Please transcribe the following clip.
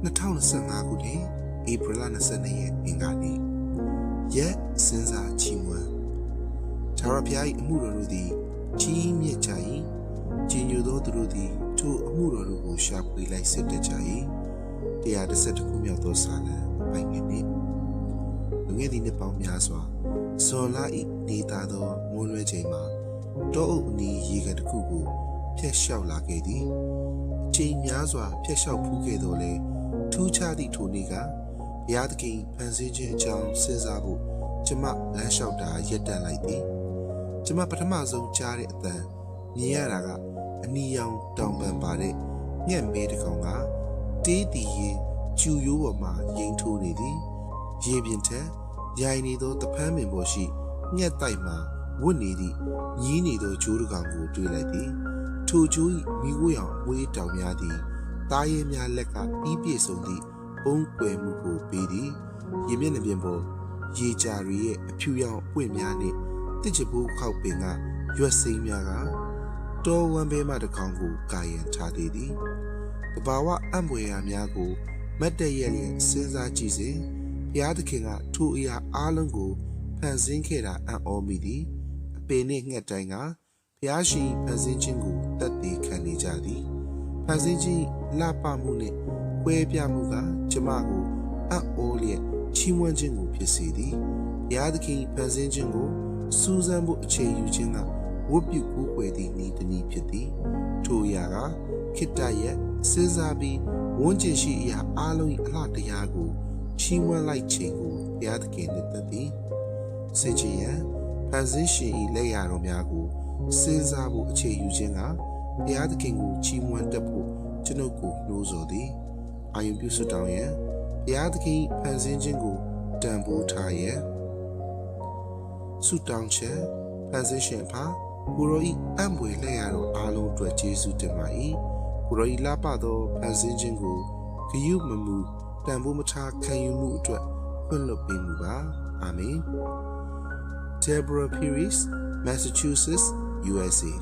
2025ခုနှစ်ဧပြီလ22ရက်အင်္ဂါနေ့ရက်စဉ်းစားချီးမွမ်းထာဝရဘုရား၏အမှုတော်တို့သည်ကြီးမြတ်ကြ၏ကြည်ညိုသောသူတို့သည်ထိုအမှုတော်တို့ကိုရှာဖွေလိုက်စစ်တတ်ကြ၏112ခုမြောက်သောစာလံပိုင်းငယ်နှင့်လူငယ်သည်နှစ်ပေါင်းများစွာဇွန်လ၏နေသားသောမိုးလွဲချိန်မှာတောအုပ်အနီးရေကန်တစ်ခုကိုဖျက်လျှောက်လာခဲ့သည်အချိန်များစွာဖျက်လျှောက်ဖူးခဲ့တော်လဲထူးခြားသည့်ထိုနေ့ကဘုရားသခင်ဖန်ဆင်းခြင်းအကြောင်းစဉ်းစားဖို့ကျမလမ်းလျှောက်တာရပ်တန့်လိုက်သည်ကျမပထမဆုံးကြားတဲ့အသံမြင်ရတာကအနီရောင်တောင်ပန်ပါတဲ့ငှက်မဲတစ်ကောင်ကတေးတီရင်ကျူရိုးပေါ်မှာရိမ်ထိုးနေသည်ရေပြင်ထက်ရိုင်နေသောတဖန်းပင်ပေါ်ရှိငှက်တိုက်မှာဝတ်နေသည့်ညီးနေသောဂျိုးတစ်ကောင်ကိုတွေ့လိုက်သည်ထိုဂျိုး၏မိဝရောင်ဝေးတောင်များသည်သားရဲများလက်ကပြီးပြည့်စုံသည့်ပုံးကွယ်မှုကိုပေးသည်ရေမျက်နှာပြင်ပေါ်ရေကြာတွေရဲ့အဖြူရောင်အပွင့်များနှင့်တစ်ချပိုးခောက်ပင်ကရွက်စိမ်းများကတောဝမ်းဘဲမှတစ်ကောင်ကိုကာယံထားသေးသည်တဘာဝအံ့ဖွယ်ရာများကိုမတ်တရက်လျင်စဉ်းစားကြည့်စဉ်ဘုရားသခင်ကထိုအရာအားလုံးကိုဖန်ဆင်းခဲ့တာအံ့ဩမိသည်အပင်နှင့်ငှက်တိုင်းကဘုရားရှင်ဖန်ဆင်းခြင်းကိုတတ်သိခံနေကြသည်ဖန်ဆင်းခြင်းလှပမှုနှင့်ကွဲပြားမှုကကျမကိုအံ့ဩလျက်ချီးမွမ်းခြင်းကိုဖြစ်စေသည်ဘုရားသခင်ဖန်ဆင်းခြင်းကိုစူးစမ်းဖို့အချိန်ယူခြင်းကဝတ်ပြုကိုးကွယ်သည့်နည်းတစ်နည်းဖြစ်သည်ထိုအရာကခိတ္တရဲ့စဉ်းစားပြီးဝန်းကျင်ရှိအရာအလုံး၏အလှတရားကိုချီးမွမ်းလိုက်ခြင်းကိုဘုရားသခင်နဲ့တတ်သည်စင်ကြယ်ရန်ဖန်ဆင်းရှင်၏လက်ရာတော်များကိုစဉ်းစားဖို့အချိန်ယူခြင်းကဘုရားသခင်ကိုချီးမွမ်းတတ်ဖို့ကျွန်ုပ်ကိုနှိုးဆော်သည်အာယုံပြုဆုတောင်းရန်ဘုရားသခင်ဖန်ဆင်းခြင်းကိုတန်ဖိုးထားရန်ဆုတောင်းချက်ဖန်ဆင်းရှင်ဖာကိုရောဤအံ့ဖွယ်လက်ရာတော်အားလုံးအတွက်ကျေးဇူးတင်ပါ၏ကိုရောဤလှပသောဖန်ဆင်းခြင်းကိုဂရုမမူတန်ဖိုးမထားခံယူမှုအတွက်ခွင့်လွှတ်ပေးမူပါအာမင် Deborah Pierce, Massachusetts, USA